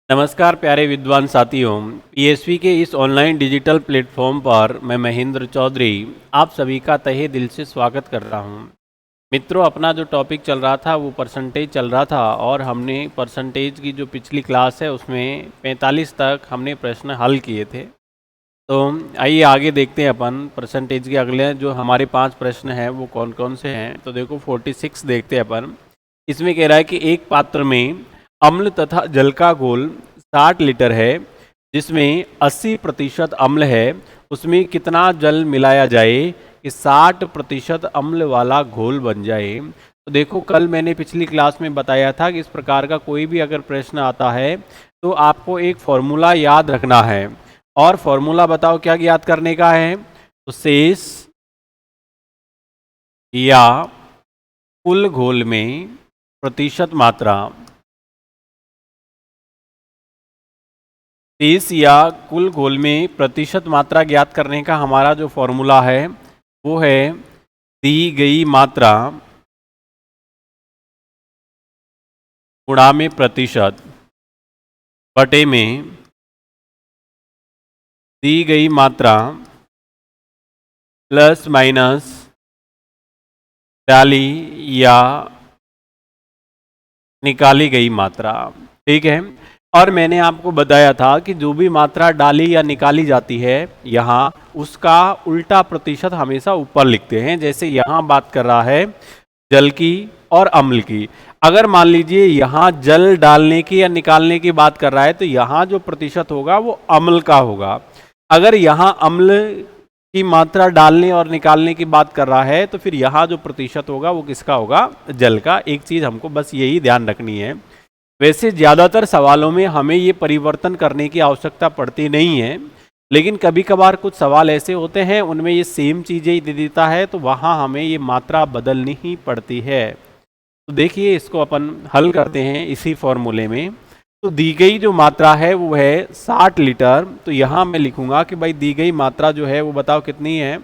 नमस्कार प्यारे विद्वान साथियों, पीएसवी के इस ऑनलाइन डिजिटल प्लेटफॉर्म पर मैं महेंद्र चौधरी आप सभी का तहे दिल से स्वागत कर रहा हूं। मित्रों, अपना जो टॉपिक चल रहा था वो परसेंटेज चल रहा था और हमने परसेंटेज की जो पिछली क्लास है उसमें 45 तक हमने प्रश्न हल किए थे। तो आइए आगे देखते हैं अपन परसेंटेज के अगले जो हमारे 5 प्रश्न हैं वो कौन कौन से हैं। तो देखो 46 देखते हैं अपन। इसमें कह रहा है कि एक पात्र में अम्ल तथा जल का घोल 60 लीटर है जिसमें 80% अम्ल है, उसमें कितना जल मिलाया जाए कि 60% अम्ल वाला घोल बन जाए। तो देखो कल मैंने पिछली क्लास में बताया था कि इस प्रकार का कोई भी अगर प्रश्न आता है तो आपको एक फॉर्मूला याद रखना है। और फॉर्मूला बताओ क्या याद करने का है? तो शेष या कुल घोल में प्रतिशत मात्रा, शेष या कुल घोल में प्रतिशत मात्रा ज्ञात करने का हमारा जो फॉर्मूला है वो है दी गई मात्रा गुणा में प्रतिशत बटे में दी गई मात्रा प्लस माइनस डाली या निकाली गई मात्रा। ठीक है। और मैंने आपको बताया था कि जो भी मात्रा डाली या निकाली जाती है यहाँ उसका उल्टा प्रतिशत हमेशा ऊपर लिखते हैं। जैसे यहाँ बात कर रहा है जल की और अम्ल की। अगर मान लीजिए यहाँ जल डालने की या निकालने की बात कर रहा है तो यहाँ जो प्रतिशत होगा वो अम्ल का होगा। अगर यहाँ अम्ल की मात्रा डालने और निकालने की बात कर रहा है तो फिर यहाँ जो प्रतिशत होगा वो किसका होगा? जल का। एक चीज हमको बस यही ध्यान रखनी है। वैसे ज़्यादातर सवालों में हमें ये परिवर्तन करने की आवश्यकता पड़ती नहीं है, लेकिन कभी कभार कुछ सवाल ऐसे होते हैं उनमें ये सेम चीज़ें ही दे देता है तो वहाँ हमें ये मात्रा बदलनी ही पड़ती है। तो देखिए इसको अपन हल करते हैं इसी फॉर्मूले में। तो दी गई जो मात्रा है वो है 60 लीटर। तो यहाँ मैं लिखूंगा कि भाई दी गई मात्रा जो है वो बताओ कितनी है?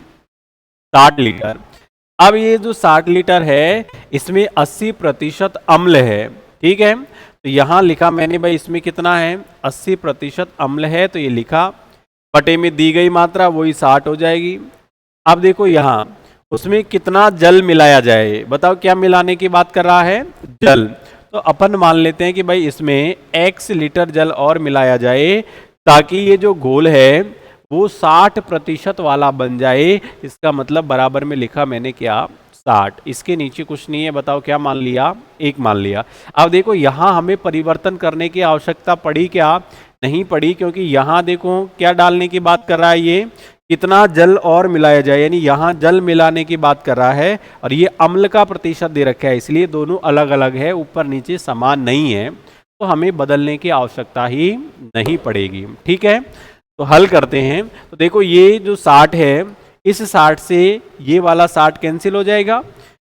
60 लीटर। अब ये जो 60 लीटर है इसमें 80% अम्ल है। ठीक है। तो यहाँ लिखा मैंने भाई इसमें कितना है? 80% अम्ल है तो ये लिखा बटे में दी गई मात्रा वही 60 हो जाएगी। अब देखो यहाँ उसमें कितना जल मिलाया जाए, बताओ क्या मिलाने की बात कर रहा है? जल। तो अपन मान लेते हैं कि भाई इसमें x लीटर जल और मिलाया जाए ताकि ये जो घोल है वो 60% वाला बन जाए। इसका मतलब बराबर में लिखा मैंने क्या? 60। इसके नीचे कुछ नहीं है, बताओ क्या मान लिया? 1 मान लिया। अब देखो यहाँ हमें परिवर्तन करने की आवश्यकता पड़ी क्या? नहीं पड़ी, क्योंकि यहाँ देखो क्या डालने की बात कर रहा है, ये कितना जल और मिलाया जाए, यानी यहाँ जल मिलाने की बात कर रहा है और ये अम्ल का प्रतिशत दे रखा है, इसलिए दोनों अलग अलग है, ऊपर नीचे समान नहीं है, तो हमें बदलने की आवश्यकता ही नहीं पड़ेगी। ठीक है। तो हल करते हैं। तो देखो ये जो 60 है इस 60 से ये वाला 60 कैंसिल हो जाएगा।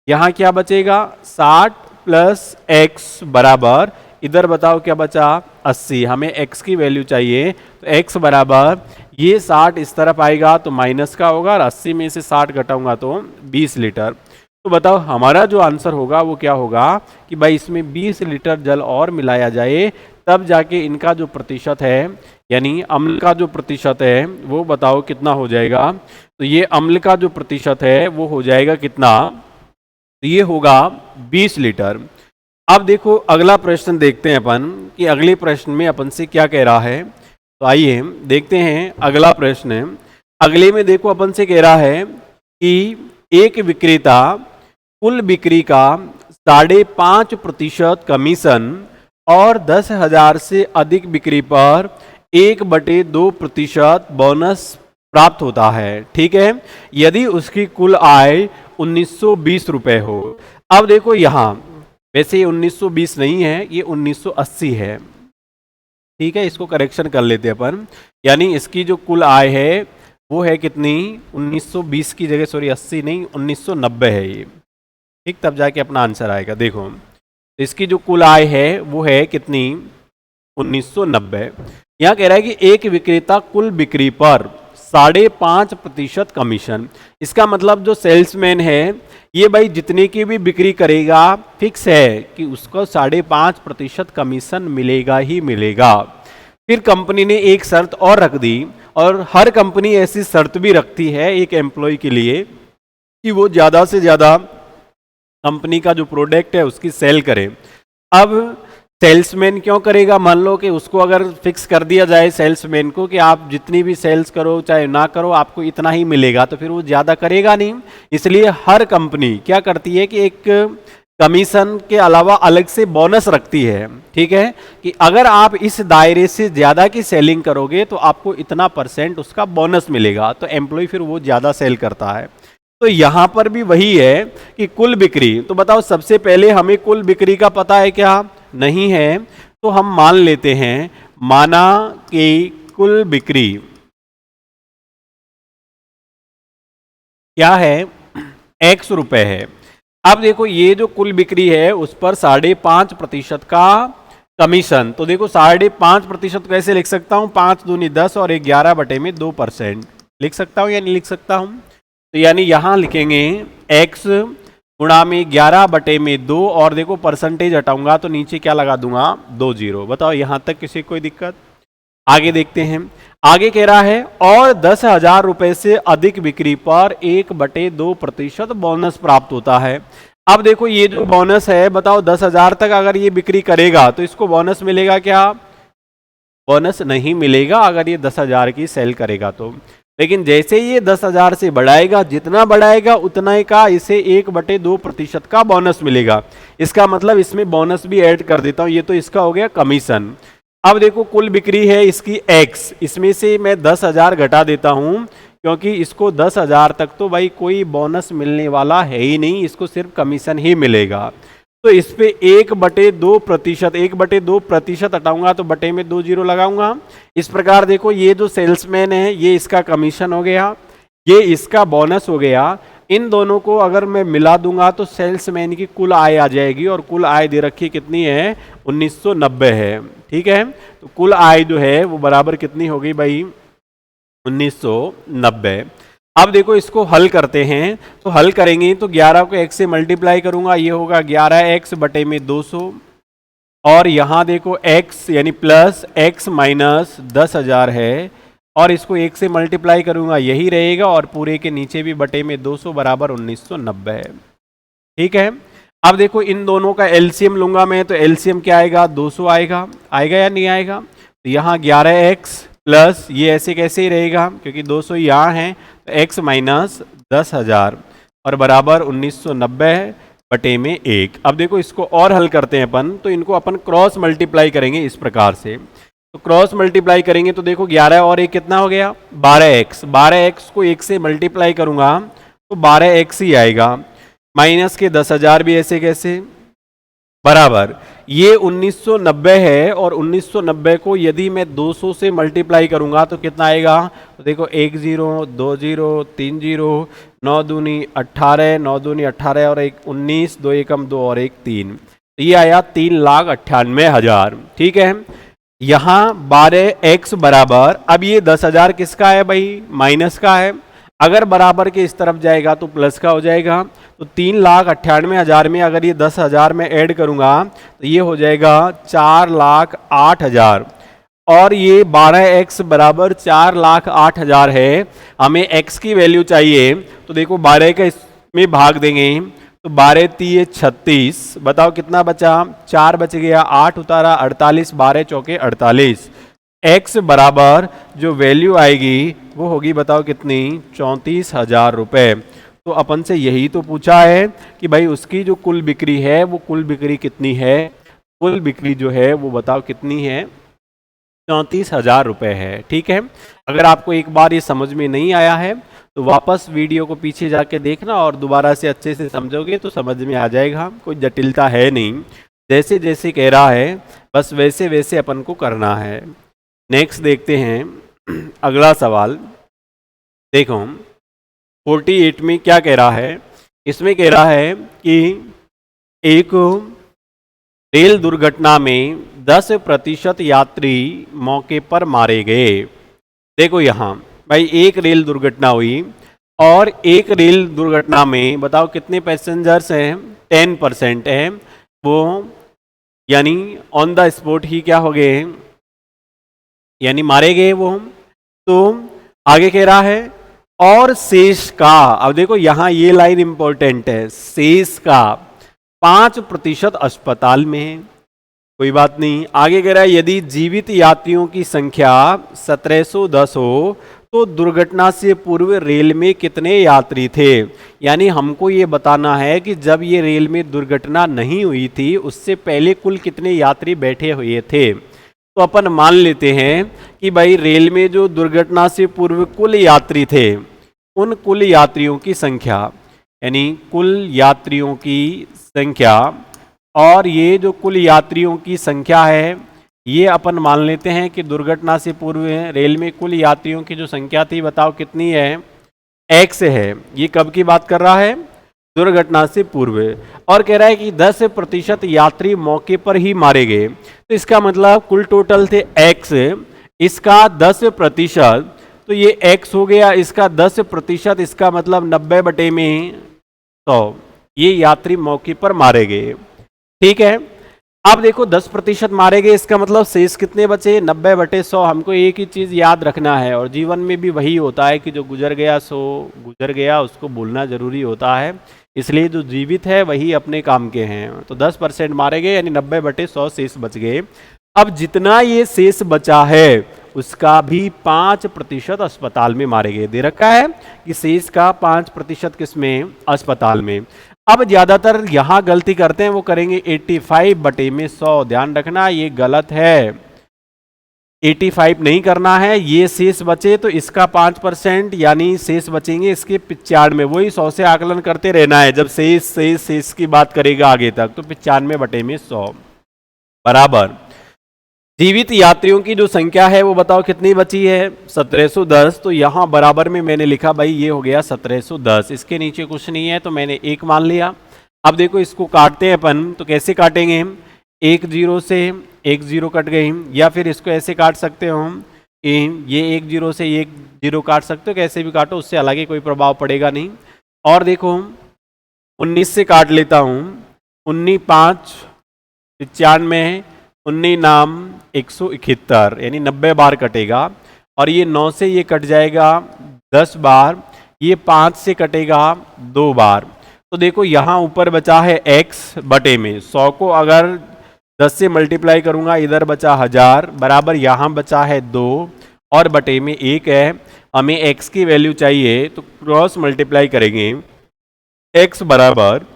यहाँ क्या बचेगा? 60 प्लस x बराबर, इधर बताओ क्या बचा? 80। हमें x की वैल्यू चाहिए तो x बराबर ये 60 इस तरफ आएगा तो माइनस का होगा और 80 में से 60 घटाऊंगा तो 20 लीटर। तो बताओ हमारा जो आंसर होगा वो क्या होगा कि भाई इसमें 20 लीटर जल और मिलाया जाए तब जाके इनका जो प्रतिशत है यानी अम्ल का जो प्रतिशत है वो बताओ कितना हो जाएगा। तो ये अम्ल का जो प्रतिशत है वो हो जाएगा कितना? तो ये होगा 20 लीटर। अब देखो अगला प्रश्न देखते हैं अपन कि अगले प्रश्न में अपन से क्या कह रहा है। तो आइए देखते हैं अगला प्रश्न। अगले में देखो अपन से कह रहा है कि एक विक्रेता कुल बिक्री का 5.5% कमीशन और 10,000 से अधिक बिक्री पर 1/2% बोनस प्राप्त होता है। ठीक है। यदि उसकी कुल आय 1920 रुपए हो। अब देखो यहाँ वैसे ये 1920 नहीं है, ये 1980 है। ठीक है, इसको करेक्शन कर लेते हैं अपन, यानी इसकी जो कुल आय है वो है कितनी? 1920 की जगह, सॉरी 80 नहीं 1990 है ये। ठीक, तब जाके अपना आंसर आएगा। देखो इसकी जो कुल आय है वो है कितनी? 1990। यहाँ कह रहा है कि एक विक्रेता कुल बिक्री पर 5.5% कमीशन। इसका मतलब जो सेल्समैन है ये भाई जितने की भी बिक्री करेगा फिक्स है कि उसको 5.5% कमीशन मिलेगा ही मिलेगा। फिर कंपनी ने एक शर्त और रख दी, और हर कंपनी ऐसी शर्त भी रखती है एक एम्प्लॉय के लिए कि वो ज़्यादा से ज़्यादा कंपनी का जो प्रोडक्ट है उसकी सेल करे। अब सेल्समैन क्यों करेगा? मान लो कि उसको अगर फिक्स कर दिया जाए सेल्समैन को कि आप जितनी भी सेल्स करो चाहे ना करो आपको इतना ही मिलेगा, तो फिर वो ज़्यादा करेगा नहीं। इसलिए हर कंपनी क्या करती है कि एक कमीशन के अलावा अलग से बोनस रखती है, ठीक है, कि अगर आप इस दायरे से ज़्यादा की सेलिंग करोगे तो आपको इतना % उसका बोनस मिलेगा, तो एम्प्लॉय फिर वो ज़्यादा सेल करता है। तो यहाँ पर भी वही है कि कुल बिक्री, तो बताओ सबसे पहले हमें कुल बिक्री का पता है क्या? नहीं है। तो हम मान लेते हैं, माना कि कुल बिक्री क्या है? X रुपए है। अब देखो ये जो कुल बिक्री है उस पर 5.5% का कमीशन, तो देखो 5.5% कैसे लिख सकता हूँ? 5 दूनी 10 और 11/2% लिख सकता हूँ या नहीं लिख सकता हूँ? तो यानी यहां लिखेंगे x गुणा में 11/2 और देखो परसेंटेज हटाऊंगा तो नीचे क्या लगा दूंगा? 2 0। बताओ यहां तक किसी कोई दिक्कत? आगे देखते हैं। आगे कह रहा है और 10,000 रुपए से अधिक बिक्री पर 1/2% बोनस प्राप्त होता है। अब देखो ये जो बोनस है, बताओ 10,000 तक अगर ये बिक्री करेगा तो इसको बोनस मिलेगा क्या? बोनस नहीं मिलेगा अगर ये 10,000 की सेल करेगा तो। लेकिन जैसे ये 10,000 से बढ़ाएगा, जितना बढ़ाएगा उतना ही का इसे 1/2% का बोनस मिलेगा। इसका मतलब इसमें बोनस भी ऐड कर देता हूं, ये तो इसका हो गया कमीशन। अब देखो कुल बिक्री है इसकी x, इसमें से मैं 10,000 घटा देता हूं क्योंकि इसको 10,000 तक तो भाई कोई बोनस मिलने वाला है ही नहीं, इसको सिर्फ कमीशन ही मिलेगा। तो इस पे 1/2%, 1/2% हटाऊंगा तो बटे में 2 0 लगाऊंगा। इस प्रकार देखो ये जो सेल्समैन है ये इसका कमीशन हो गया, ये इसका बोनस हो गया। इन दोनों को अगर मैं मिला दूंगा तो सेल्समैन की कुल आय आ जाएगी, और कुल आय दे रखी कितनी है? 1990 है, ठीक है। तो कुल आय जो है वो बराबर कितनी हो गई भाई? 1990। अब देखो इसको हल करते हैं, तो हल करेंगे तो 11 को x से मल्टीप्लाई करूंगा, ये होगा 11x बटे में 200, और यहां देखो x यानी प्लस x माइनस 10,000 है, और इसको 1 से मल्टीप्लाई करूंगा यही रहेगा, और पूरे के नीचे भी बटे में 200 बराबर 1990 है, ठीक है। अब देखो इन दोनों का एलसीएम लूंगा मैं, तो एलसीएम क्या आएगा? 200 आएगा। आएगा या नहीं आएगा? तो यहाँ 11x प्लस ये ऐसे कैसे ही रहेगा क्योंकि 200 यहाँ है, तो x माइनस 10,000 और बराबर 1990 बटे में 1। अब देखो इसको और हल करते हैं अपन, तो इनको अपन क्रॉस मल्टीप्लाई करेंगे इस प्रकार से। तो क्रॉस मल्टीप्लाई करेंगे तो देखो 11 और 1 कितना हो गया? 12x। 12x को 1 से मल्टीप्लाई करूंगा तो 12x ही आएगा, माइनस के 10,000 भी ऐसे कैसे, बराबर ये 1990 है, और 1990 को यदि मैं 200 से मल्टीप्लाई करूंगा तो कितना आएगा? तो देखो 1 0 2 0 3 0, 9 दूनी 18, 9 दूनी 18 और 1 19, 2 एकम 2 और 1 3, तो ये आया 3,98,000, ठीक है। यहाँ 12x बराबर, अब ये 10,000 किसका है भाई? माइनस का है। अगर बराबर के इस तरफ जाएगा तो प्लस का हो जाएगा, तो 3,98,000 में अगर ये 10,000 में ऐड करूंगा तो ये हो जाएगा 4,08,000, और ये 12x बराबर 4,08,000 है। हमें x की वैल्यू चाहिए, तो देखो 12 का इसमें भाग देंगे तो 12 3 36, बताओ कितना बचा? 4 बच गया, 8 उतारा 48, 12 चौके 48। x बराबर जो वैल्यू आएगी वो होगी, बताओ कितनी? 34,000 रुपए। तो अपन से यही तो पूछा है कि भाई उसकी जो कुल बिक्री है वो कुल बिक्री कितनी है? कुल बिक्री जो है वो बताओ कितनी है? 34,000 रुपए है, ठीक है। अगर आपको एक बार ये समझ में नहीं आया है तो वापस वीडियो को पीछे जाके देखना और दोबारा से अच्छे से समझोगे तो समझ में आ जाएगा, कोई जटिलता है नहीं। जैसे जैसे कह रहा है बस वैसे वैसे अपन को करना है। नेक्स्ट देखते हैं अगला सवाल। देखो 48 में क्या कह रहा है? इसमें कह रहा है कि एक रेल दुर्घटना में 10% यात्री मौके पर मारे गए। देखो यहाँ भाई एक रेल दुर्घटना हुई, और एक रेल दुर्घटना में बताओ कितने पैसेंजर्स हैं? 10% है वो, यानी ऑन द स्पॉट ही क्या हो गए? यानी मारे गए वो। तो आगे कह रहा है और शेष का, अब देखो यहां ये लाइन इंपॉर्टेंट है, शेष का 5% अस्पताल में है, कोई बात नहीं। आगे कह रहा है यदि जीवित यात्रियों की संख्या 1710 हो तो दुर्घटना से पूर्व रेल में कितने यात्री थे। यानी हमको ये बताना है कि जब ये रेल में दुर्घटना नहीं हुई थी उससे पहले कुल कितने यात्री बैठे हुए थे। तो अपन मान लेते हैं कि भाई रेल में जो दुर्घटना से पूर्व कुल यात्री थे, उन कुल यात्रियों की संख्या, यानी कुल यात्रियों की संख्या, और ये जो कुल यात्रियों की संख्या है ये अपन मान लेते हैं कि दुर्घटना से पूर्व रेल में कुल यात्रियों की जो संख्या थी बताओ कितनी है, x है। ये कब की बात कर रहा है, दुर्घटना से पूर्व। और कह रहा है कि 10% यात्री मौके पर ही मारे गए। तो इसका मतलब कुल टोटल थे x, इसका 10%, तो ये x हो गया, इसका 10%, इसका मतलब 90/100 ये यात्री मौके पर मारे गए। ठीक है, अब देखो 10% मारे गए, इसका मतलब शेष कितने बचे, 90/100। हमको एक ही चीज याद रखना है, और जीवन में भी वही होता है कि जो गुजर गया सो गुजर गया, उसको भूलना जरूरी होता है। इसलिए जो जीवित है वही अपने काम के हैं। तो 10% मारे गए यानी 90/100 शेष बच गए। अब जितना ये शेष बचा है उसका भी 5% अस्पताल में मारे गए। दे रखा है कि शेष का 5% किसमें, अस्पताल में। अब ज्यादातर यहां गलती करते हैं, वो करेंगे 85/100। ध्यान रखना ये गलत है, 85 नहीं करना है। ये शेष बचे तो इसका 5% यानी शेष बचेंगे इसके 95। वही 100 से आकलन करते रहना है, जब शेष की बात करेगा आगे तक, तो 95/100 बराबर जीवित यात्रियों की जो संख्या है वो बताओ कितनी बची है, 1710। तो यहां बराबर में मैंने लिखा भाई ये हो गया 1710, इसके नीचे कुछ नहीं है तो मैंने 1 मान लिया। अब देखो इसको काटते हैं अपन, तो कैसे काटेंगे, 1 0 से 1 0 कट गई, या फिर इसको ऐसे काट सकते हो कि ये 1 0 से 1 0 काट सकते हो, कैसे भी काटो, उससे अलग ही कोई प्रभाव पड़ेगा नहीं। और देखो 19 से काट लेता हूं, 19 5 95, 19 नाम 171 यानी 90 बार कटेगा। और ये 9 से ये कट जाएगा 10 बार, ये 5 से कटेगा 2 बार। तो देखो यहाँ ऊपर बचा है x बटे में 100 को अगर 10 से मल्टीप्लाई करूंगा, इधर बचा 1000 बराबर यहाँ बचा है 2 और बटे में 1 है। हमें x की वैल्यू चाहिए तो क्रॉस मल्टीप्लाई करेंगे, x बराबर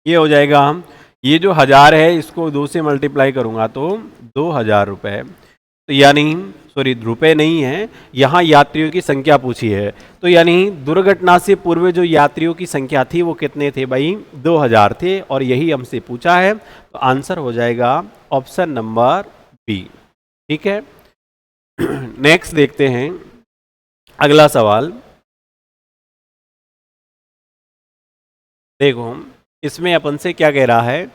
ये हो जाएगा, ये जो 1000 है इसको 2 से मल्टीप्लाई करूंगा तो 2000 रुपए। तो यानी सॉरी रुपए नहीं है, यहाँ यात्रियों की संख्या पूछी है। तो यानी दुर्घटना से पूर्व जो यात्रियों की संख्या थी वो कितने थे भाई, 2000 थे, और यही हमसे पूछा है। तो आंसर हो जाएगा ऑप्शन नंबर बी। ठीक है, नेक्स्ट देखते हैं अगला सवाल। देखो इसमें अपन से क्या कह रहा है,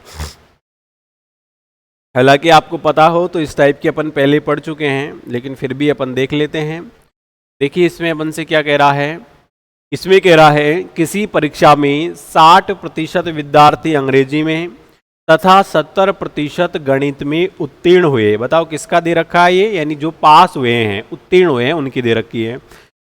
हालांकि आपको पता हो तो इस टाइप के अपन पहले पढ़ चुके हैं, लेकिन फिर भी अपन देख लेते हैं। देखिए इसमें अपन से क्या कह रहा है, इसमें कह रहा है किसी परीक्षा में 60% विद्यार्थी अंग्रेजी में तथा 70% गणित में उत्तीर्ण हुए। बताओ किसका दे रखा है ये, यानी जो पास हुए हैं उत्तीर्ण हुए हैं उनकी दे रखी है।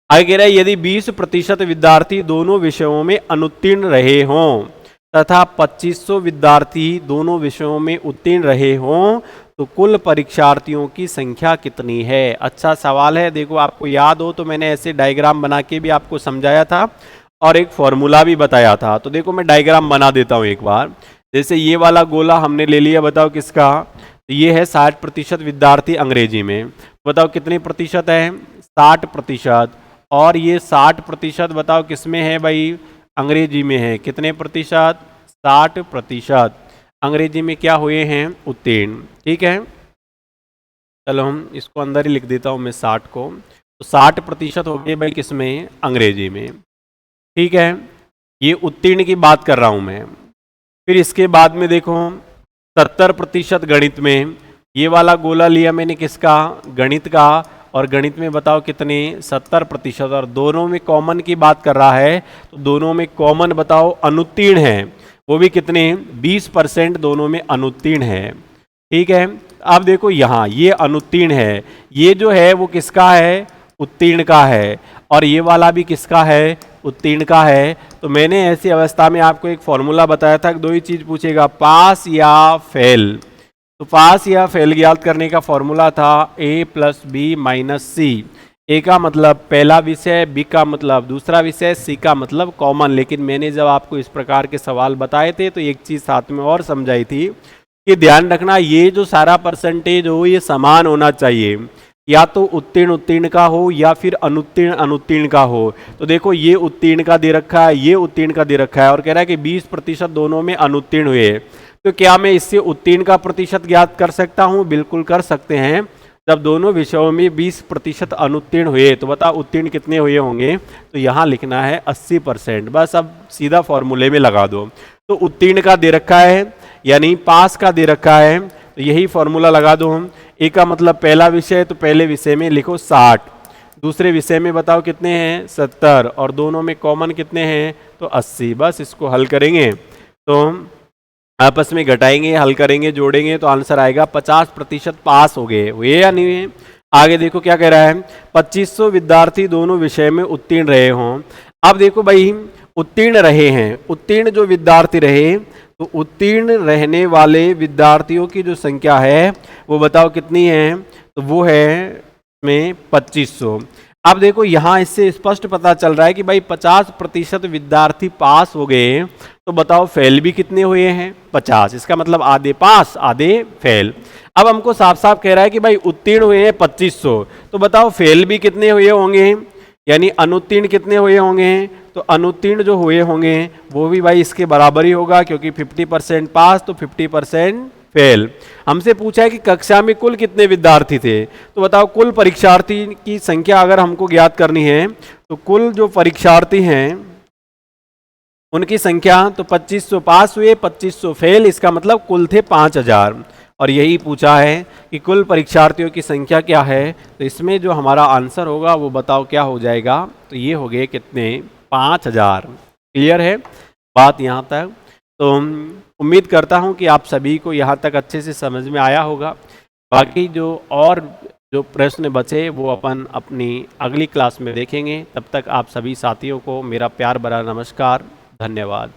आगे कह रहा है यदि 20% विद्यार्थी दोनों विषयों में अनुत्तीर्ण रहे हों तथा 2500 विद्यार्थी दोनों विषयों में उत्तीर्ण रहे हों तो कुल परीक्षार्थियों की संख्या कितनी है। अच्छा सवाल है। देखो आपको याद हो तो मैंने ऐसे डायग्राम बना के भी आपको समझाया था और एक फॉर्मूला भी बताया था। तो देखो मैं डायग्राम बना देता हूँ एक बार। जैसे ये वाला गोला हमने ले लिया, बताओ किसका, तो ये है 60% विद्यार्थी अंग्रेजी में। बताओ कितने प्रतिशत है, 60%। और ये 60% बताओ किसमें है भाई, अंग्रेजी में है। कितने प्रतिशत, 60% अंग्रेजी में क्या हुए हैं, उत्तीर्ण। ठीक है, चलो हम इसको अंदर ही लिख देता हूँ मैं 60 को। तो 60% हो गए भाई किसमें, अंग्रेजी में। ठीक है, ये उत्तीर्ण की बात कर रहा हूँ मैं। फिर इसके बाद में देखो 70% गणित में। ये वाला गोला लिया मैंने किसका, गणित का। और गणित में बताओ कितने, 70%। और दोनों में कॉमन की बात कर रहा है तो दोनों में कॉमन बताओ अनुत्तीर्ण है, वो भी कितने, 20% दोनों में अनुत्तीर्ण है। ठीक है, अब देखो यहाँ ये अनुत्तीर्ण है, ये जो है वो किसका है, उत्तीर्ण का है, और ये वाला भी किसका है, उत्तीर्ण का है। तो मैंने ऐसी अवस्था में आपको एक फॉर्मूला बताया था कि दो ही चीज पूछेगा, पास या फेल। तो पास या फेल ज्ञात करने का फॉर्मूला था a प्लस बी माइनस सी। ए का मतलब पहला विषय, बी का मतलब दूसरा विषय, सी का मतलब कॉमन। लेकिन मैंने जब आपको इस प्रकार के सवाल बताए थे तो एक चीज साथ में और समझाई थी कि ध्यान रखना, ये जो सारा परसेंटेज हो ये समान होना चाहिए, या तो उत्तीर्ण उत्तीर्ण का हो या फिर अनुत्तीर्ण अनुत्तीर्ण का हो। तो देखो ये उत्तीर्ण का दे रखा है, ये उत्तीर्ण का दे रखा है, और कह रहा है कि 20% दोनों में अनुत्तीर्ण हुए। तो क्या मैं इससे उत्तीर्ण का प्रतिशत ज्ञात कर सकता हूं? बिल्कुल कर सकते हैं। जब दोनों विषयों में 20% अनुत्तीर्ण हुए तो बताओ उत्तीर्ण कितने हुए होंगे? तो यहाँ लिखना है 80%। बस अब सीधा फॉर्मूले में लगा दो। तो उत्तीर्ण का दे रखा है यानी पास का दे रखा है, तो यही फॉर्मूला लगा दो हम। ए का मतलब पहला विषय, तो पहले विषय में लिखो 60, दूसरे विषय में बताओ कितने हैं 70, और दोनों में कॉमन कितने हैं तो 80। बस इसको हल करेंगे तो आपस में घटाएंगे, हल करेंगे, जोड़ेंगे तो आंसर आएगा 50% पास हो गए। हुए या नहीं हुए? आगे देखो क्या कह रहा है, 2500 विद्यार्थी दोनों विषय में उत्तीर्ण रहे हों। अब देखो भाई उत्तीर्ण रहे हैं, उत्तीर्ण जो विद्यार्थी रहे, तो उत्तीर्ण रहने वाले विद्यार्थियों की जो संख्या है वो बताओ कितनी है? तो वो है में 2500। अब देखो यहाँ इससे स्पष्ट पता चल रहा है कि भाई 50% विद्यार्थी पास हो गए, तो बताओ फेल भी कितने हुए हैं? 50। इसका मतलब आधे पास आधे फेल। अब हमको साफ साफ कह रहा है कि भाई उत्तीर्ण हुए हैं 2500, तो बताओ फेल भी कितने हुए होंगे, यानी अनुत्तीर्ण कितने हुए होंगे? तो अनुत्तीर्ण जो हुए होंगे वो भी भाई इसके बराबर ही होगा, क्योंकि 50% पास तो 50% फेल। हमसे पूछा है कि कक्षा में कुल कितने विद्यार्थी थे, तो बताओ कुल परीक्षार्थी की संख्या अगर हमको ज्ञात करनी है तो कुल जो परीक्षार्थी हैं उनकी संख्या, तो 2500 पास हुए 2500 फेल, इसका मतलब कुल थे 5000। और यही पूछा है कि कुल परीक्षार्थियों की संख्या क्या है, तो इसमें जो हमारा आंसर होगा वो बताओ क्या हो जाएगा? तो ये हो गए कितने? 5000। क्लियर है बात यहाँ तक? तो उम्मीद करता हूँ कि आप सभी को यहाँ तक अच्छे से समझ में आया होगा। बाकी जो प्रश्न बचे वो अपन अपनी अगली क्लास में देखेंगे। तब तक आप सभी साथियों को मेरा प्यार भरा नमस्कार, धन्यवाद।